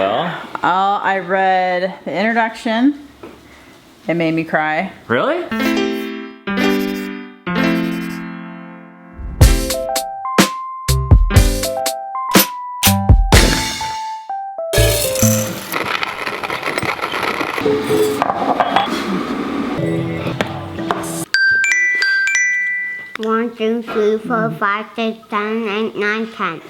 well? I read the introduction. It made me cry. Really? One, two, three, four, 5, 6, 7, 8, 9, 10.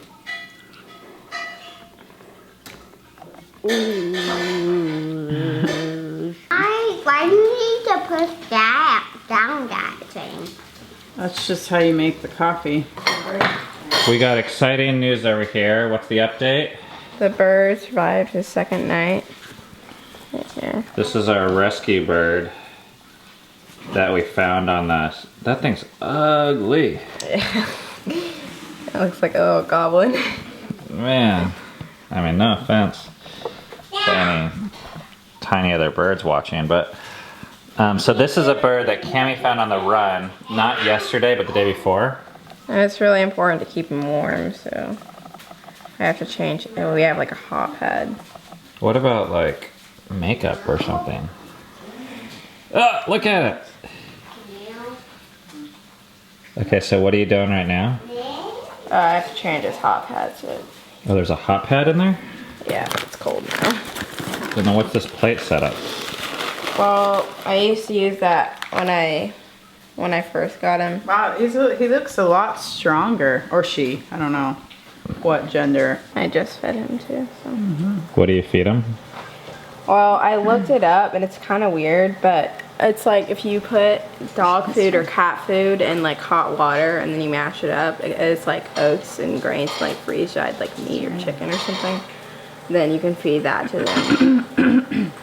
Why do you need to push down that thing? That's just how you make the coffee. We got exciting news over here. What's the update? The bird survived his second night. Right here. This is our rescue bird that we found on the... That thing's ugly. It looks like a little goblin. Man, I mean, no offense to any tiny other birds watching, but so this is a bird that Cammie found on the run, not yesterday, but the day before. And it's really important to keep him warm, so I have to change. Oh, we have like a hot pad. What about like makeup or something? Oh, look at it. Okay, so what are you doing right now? I have to change his hot pad, so Oh, there's a hot pad in there? yeah, it's cold now. Then what's this plate setup? Well, I used to use that when I first got him. Wow, he looks a lot stronger. Or she, I don't know what gender. I just fed him too, so. What do you feed him? Well, I looked it up and it's kind of weird, but it's like if you put dog food or cat food in like hot water and then you mash it up, it's like oats and grains, like freeze dried like meat or chicken or something. Then you can feed that to them.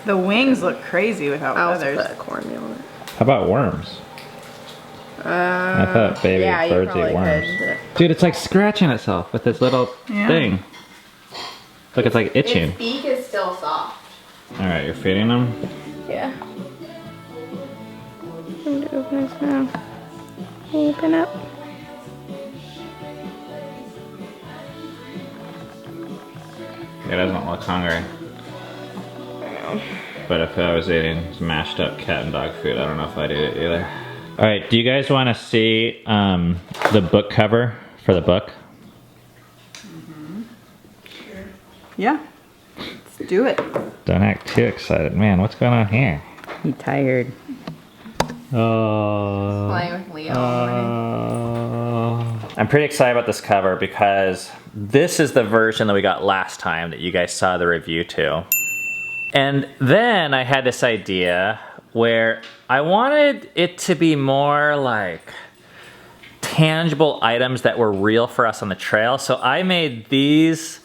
The wings look crazy without I also feathers. put cornmeal in it. How about worms? I thought baby yeah, birds eat worms. Dude, it's like scratching itself with this little thing. Look, it's like itching. Its beak is still soft. Alright, you're feeding them? Yeah. I'm gonna open his mouth. Open up. He doesn't look hungry. But if I was eating mashed up cat and dog food, I don't know if I'd eat it either. Alright, do you guys want to see the book cover for the book? Sure. Yeah. Let's do it. Don't act too excited. Man, what's going on here? He tired. Oh. Playing with Leo. I'm pretty excited about this cover because this is the version that we got last time that you guys saw the review to. And then I had this idea where I wanted it to be more like tangible items that were real for us on the trail. So I made these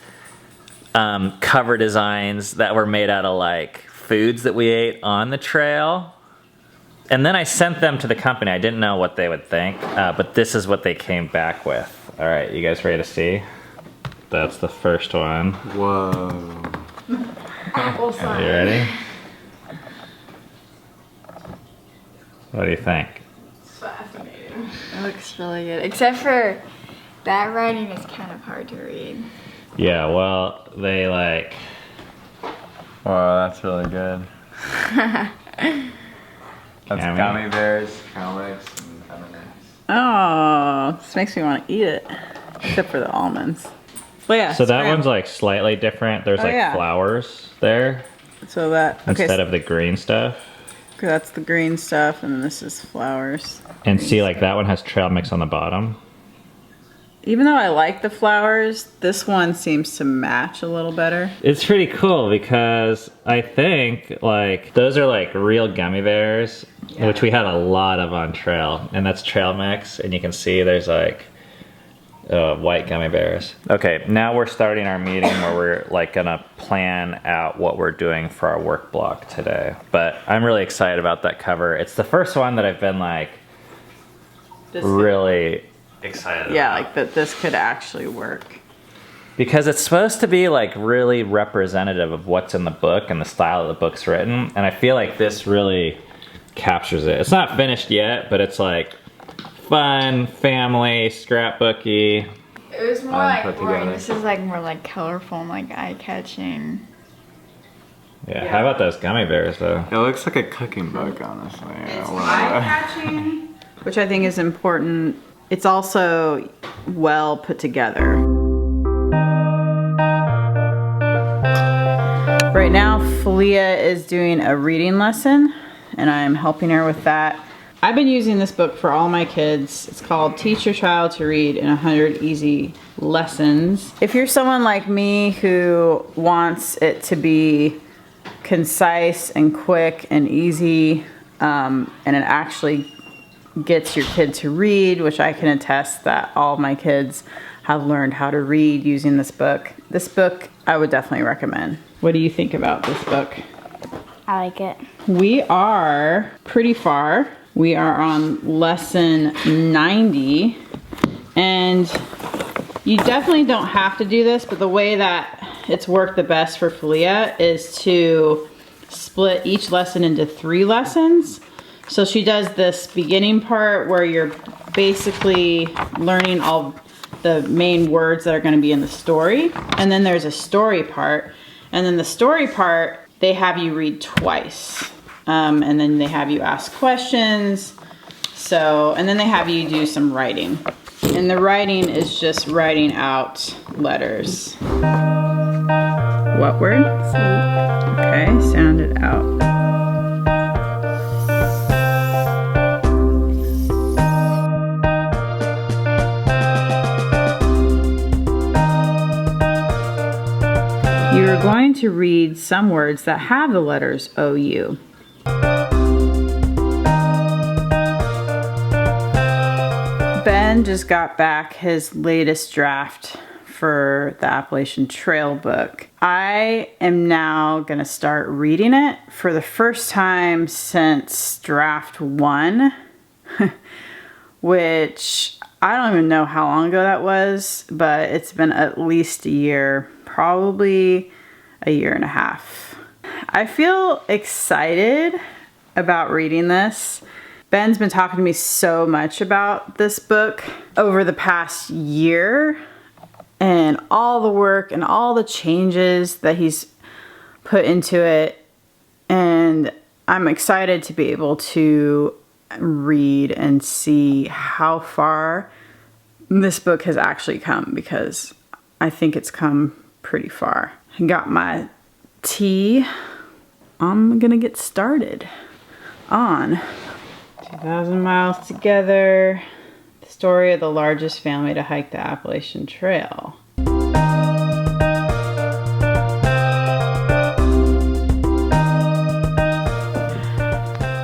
cover designs that were made out of like foods that we ate on the trail. And then I sent them to the company. I didn't know what they would think, but this is what they came back with. All right, you guys ready to see? That's the first one. Whoa. Apple Are you ready? What do you think? It's fascinating. It looks really good. Except for that writing is kind of hard to read. Yeah, well, they like... Wow, that's really good. That's Cammie. gummy bears, comics, and M&M's. Oh, this makes me want to eat it. Except for the almonds. Well, yeah. So that scram. one's like slightly different. There's like yeah. flowers there So that, okay, instead of the green stuff. so that's the green stuff, and this is flowers. And see, like that one has trail mix on the bottom. Even though I like the flowers, this one seems to match a little better. It's pretty cool because I think like those are like real gummy bears, which we had a lot of on trail, and that's trail mix, and you can see there's like white gummy bears. Okay, now we're starting our meeting where we're like gonna plan out what we're doing for our work block today. But I'm really excited about that cover. It's the first one that I've been like really excited Yeah, about. like that this could actually work. Because it's supposed to be like really representative of what's in the book and the style the book's written, and I feel like this really captures it. It's not finished yet, but it's like fun, family, scrapbooky. It was more Put like together. this is like more like colorful and like eye-catching. Yeah, how about those gummy bears though? It looks like a cooking book, honestly. It's Well, eye-catching, which I think is important. It's also well put together. Right now, Filia is doing a reading lesson, and I'm helping her with that. I've been using this book for all my kids. It's called Teach Your Child to Read in 100 Easy Lessons. If you're someone like me who wants it to be concise and quick and easy, and it actually gets your kid to read, which I can attest that all my kids have learned how to read using this book. This book I would definitely recommend. What do you think about this book? I like it. We are pretty far. We are on lesson 90, and you definitely don't have to do this, but the way that it's worked the best for Filia is to split each lesson into 3 lessons. So she does this beginning part where you're basically learning all the main words that are going to be in the story, and then there's a story part, and then the story part they have you read twice. And then they have you ask questions. And then they have you do some writing. And the writing is just writing out letters. What word? Okay, sound it out. You're going to read some words that have the letters OU. Ben just got back his latest draft for the Appalachian Trail book. I am now going to start reading it for the first time since draft 1, which I don't even know how long ago that was, but it's been at least a year, probably a year and a half. I feel excited about reading this. Ben's been talking to me so much about this book over the past year, and all the work and all the changes that he's put into it. And I'm excited to be able to read and see how far this book has actually come, because I think it's come pretty far. I got my tea. I'm gonna get started on 2,000 Miles Together, the story of the largest family to hike the Appalachian Trail.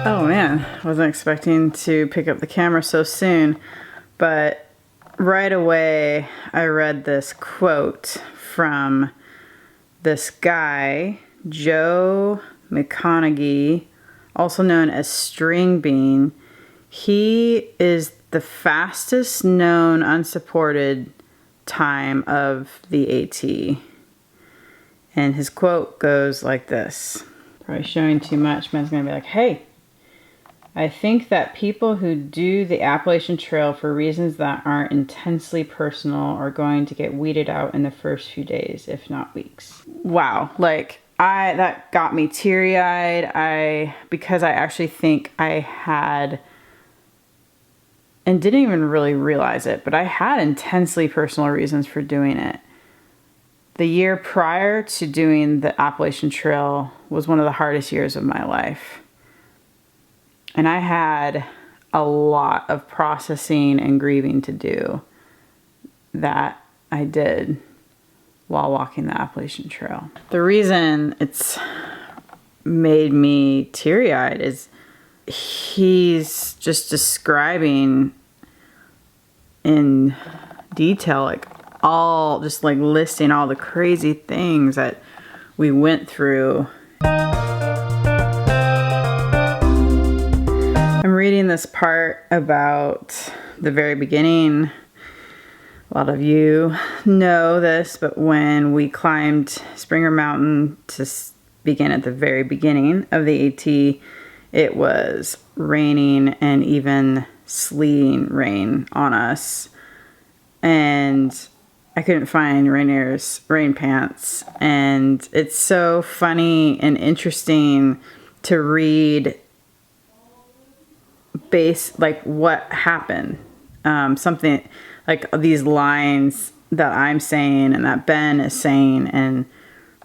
Oh man, wasn't expecting to pick up the camera so soon, but right away I read this quote from this guy, Joe McConaughey, also known as String Bean. He is the fastest known unsupported time of the AT. And his quote goes like this. Probably showing too much. Ben's gonna be like, hey, I think that people who do the Appalachian Trail for reasons that aren't intensely personal are going to get weeded out in the first few days, if not weeks. Wow, that got me teary-eyed. Because I actually think I had, and didn't even really realize it, but I had intensely personal reasons for doing it. The year prior to doing the Appalachian Trail was one of the hardest years of my life. And I had a lot of processing and grieving to do that I did while walking the Appalachian Trail. The reason it's made me teary-eyed is he's just describing in detail, listing all the crazy things that we went through. I'm reading this part about the very beginning. A lot of you know this, but when we climbed Springer Mountain to begin at the very beginning of the AT, it was raining and even sleeting rain on us. And I couldn't find Rainier's rain pants. And it's so funny and interesting to read like what happened. Something like these lines that I'm saying and that Ben is saying, and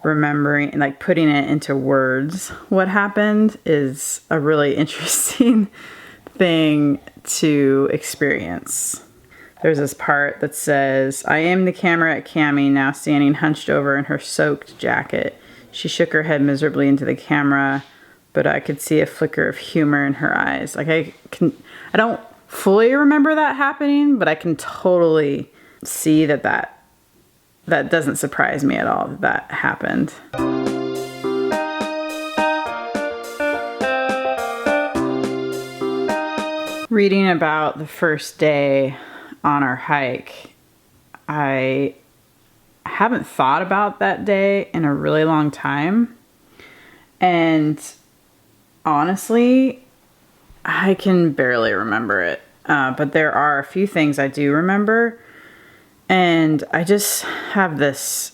remembering, like putting it into words, what happened is a really interesting thing to experience. There's this part that says, I am the camera at Cammie, now standing hunched over in her soaked jacket. She shook her head miserably into the camera, but I could see a flicker of humor in her eyes. Like I don't fully remember that happening, but I can totally see that doesn't surprise me at all that happened. Reading about the first day on our hike, I haven't thought about that day in a really long time. And honestly, I can barely remember it. But there are a few things I do remember. And I just have this.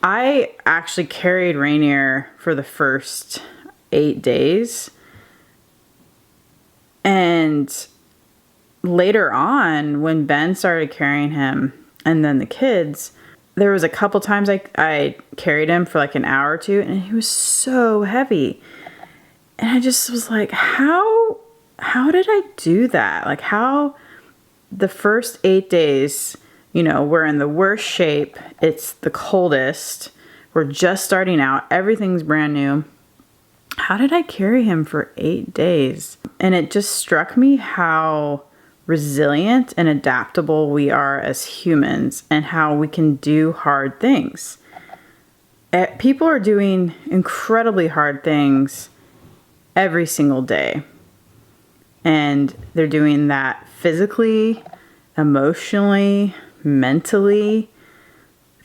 I actually carried Rainier for the first 8 days. And later on, when Ben started carrying him and then the kids, there was a couple times I carried him for like an hour or two, and he was so heavy. And I just was like, how did I do that? Like how the first 8 days, we're in the worst shape. It's the coldest. We're just starting out. Everything's brand new. How did I carry him for 8 days? And it just struck me how resilient and adaptable we are as humans and how we can do hard things. People are doing incredibly hard things every single day. And they're doing that physically, emotionally, mentally,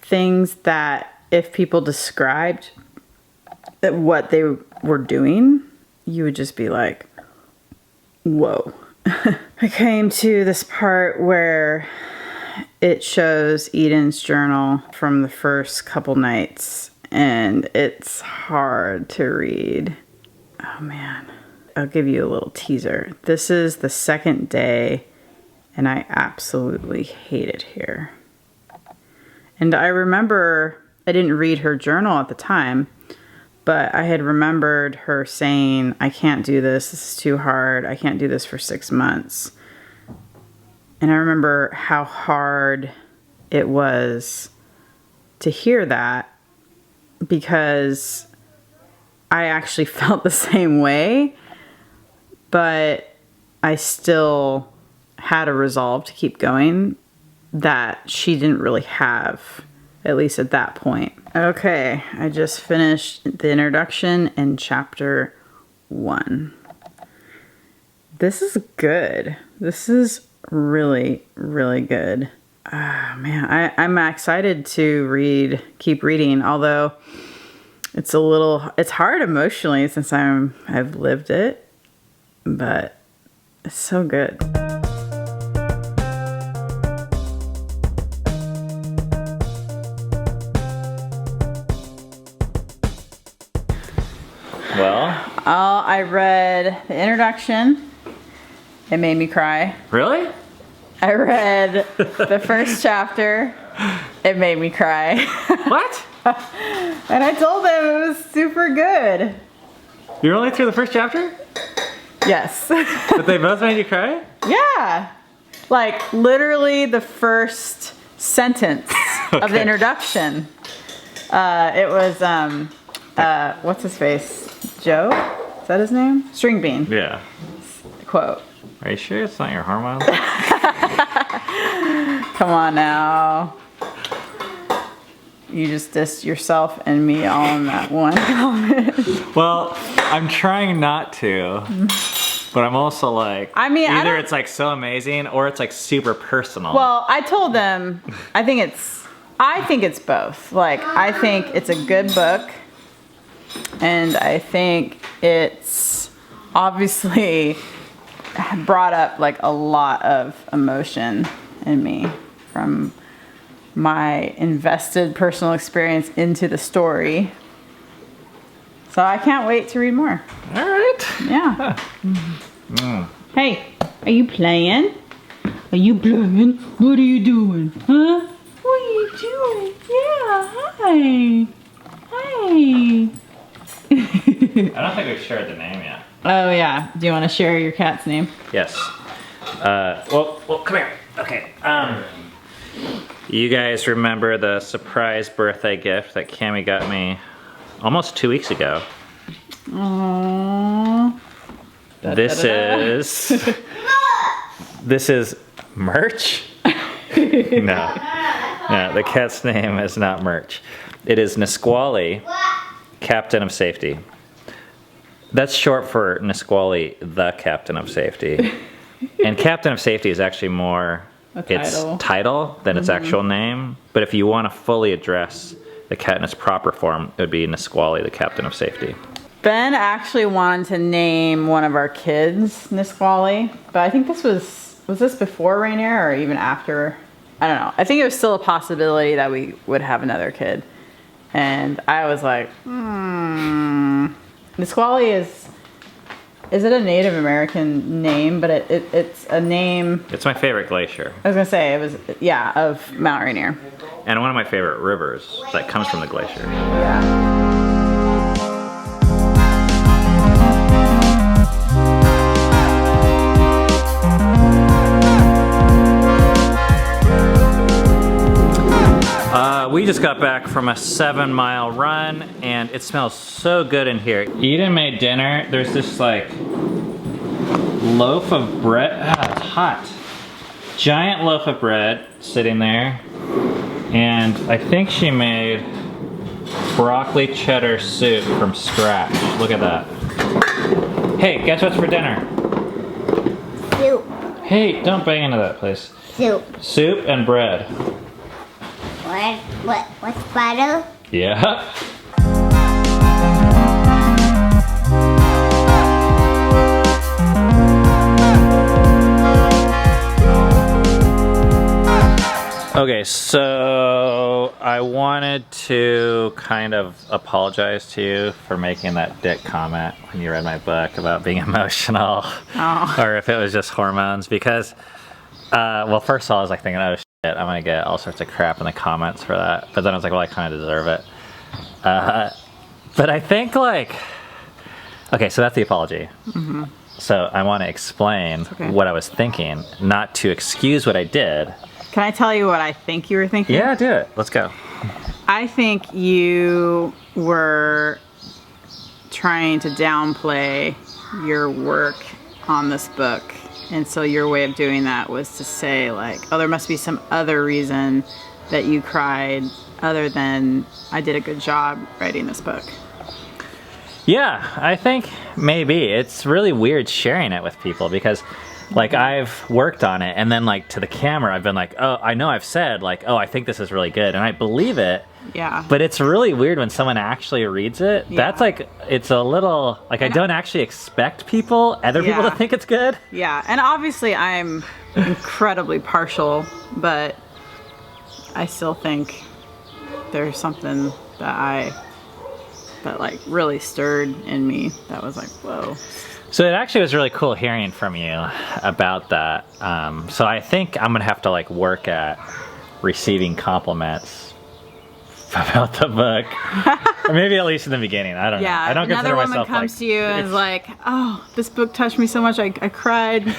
things that if people described what they were doing, you would just be like, whoa. I came to this part where it shows Eden's journal from the first couple nights, and it's hard to read. Oh man. I'll give you a little teaser. This is the second day, and I absolutely hate it here. And I remember, I didn't read her journal at the time, but I had remembered her saying, I can't do this. This is too hard. I can't do this for 6 months. And I remember how hard it was to hear that, because I actually felt the same way, but I still had a resolve to keep going that she didn't really have, at least at that point. Okay, I just finished the introduction in chapter 1. This is good. This is really, really good. Man, I'm excited to keep reading, although it's hard emotionally since I've lived it, but it's so good. Well, I read the introduction. It made me cry. really? I read the first chapter. It made me cry. What? And I told them it was super good. You're only through the first chapter? Yes. But they both made you cry? Yeah. Like literally the first sentence of the introduction. It was, what's his face? Joe? Is that his name? String Bean. Yeah. Quote. Are you sure it's not your hormones? Come on now. You just dissed yourself and me all in that one comment. Well, I'm trying not to, but I'm also like, either it's like so amazing or it's like super personal. Well, I told them, I think it's both. Like, I think it's a good book, and I think it's obviously brought up like a lot of emotion in me from my invested personal experience into the story. So I can't wait to read more. All right. Yeah. Hey, are you playing? Are you playing? What are you doing? Huh? What are you doing? Yeah, hi. Hi. I don't think we've shared the name yet. Oh yeah. Do you want to share your cat's name? Yes. Well, come here. Okay. You guys remember the surprise birthday gift that Cammie got me almost 2 weeks ago? Aww. This is merch? No, the cat's name is not merch. It is Nisqually, Captain of Safety. That's short for Nisqually, the Captain of Safety. And Captain of Safety is actually more its title than its actual name. But if you want to fully address the cat in its proper form, it would be Nisqually, the Captain of Safety. Ben actually wanted to name one of our kids Nisqually, but I think this was this before Rainier or even after? I don't know. I think it was still a possibility that we would have another kid. And I was like, Nisqually is it a Native American name? But it's a name. It's my favorite glacier. I was gonna say it was, yeah, of Mount Rainier. And one of my favorite rivers that comes from the glacier. Yeah. We just got back from a 7-mile run and it smells so good in here. Eden made dinner. There's this like loaf of bread. It's hot. Giant loaf of bread sitting there. And I think she made broccoli cheddar soup from scratch. Look at that. Hey, guess what's for dinner? Soup. Hey, don't bang into that, please. Soup. Soup and bread. What's butter? Yeah. Okay, so I wanted to kind of apologize to you for making that dick comment when you read my book about being emotional, or if it was just hormones, because, well, first of all, I was like thinking, oh shit, I'm gonna get all sorts of crap in the comments for that, but then I was like, well, I kind of deserve it. But I think like, okay, so that's the apology. Mm-hmm. So I want to explain what I was thinking, not to excuse what I did. Can I tell you what I think you were thinking? Yeah, do it. Let's go. I think you were trying to downplay your work on this book. And so your way of doing that was to say like, oh, there must be some other reason that you cried other than I did a good job writing this book. Yeah, I think maybe. It's really weird sharing it with people because like I've worked on it and then like to the camera I've been like, oh, I know I've said like, oh, I think this is really good and I believe it. Yeah. But it's really weird when someone actually reads it. Yeah. That's like, it's a little, like I don't actually expect other people to think it's good. Yeah, and obviously I'm incredibly partial, but I still think there's something that like really stirred in me that was like, whoa. So it actually was really cool hearing from you about that. So I think I'm gonna have to like work at receiving compliments about the book, or maybe at least in the beginning. I don't know. I don't consider myself another woman comes to you and is like, "Oh, this book touched me so much, I cried."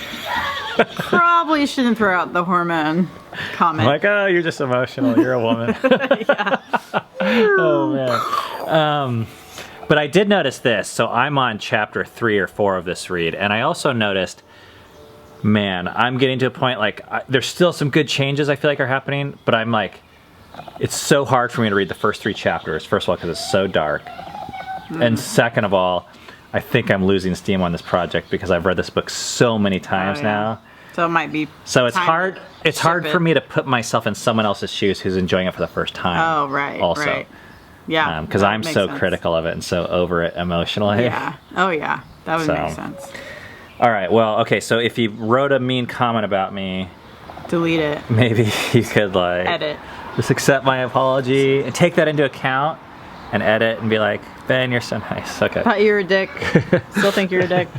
Probably shouldn't throw out the hormone comment. I'm like, oh, you're just emotional. You're a woman. Yeah. Oh man. But I did notice this. So I'm on chapter 3 or 4 of this read, and I also noticed, man, I'm getting to a point like there's still some good changes I feel like are happening, but I'm like, it's so hard for me to read the first 3 chapters. First of all, because it's so dark, and second of all, I think I'm losing steam on this project because I've read this book so many times now. So it might be. So it's hard. It's hard for me to put myself in someone else's shoes who's enjoying it for the first time. Oh right. Also. Right. Yeah. Because I'm so critical of it and so over it emotionally. Yeah. Oh yeah. That would make sense. All right. Well, okay. So if you wrote a mean comment about me, delete it. Maybe you could like edit. Just accept my apology and take that into account and edit and be like, Ben, you're so nice. Okay. Thought you were a dick. Still think you're a dick.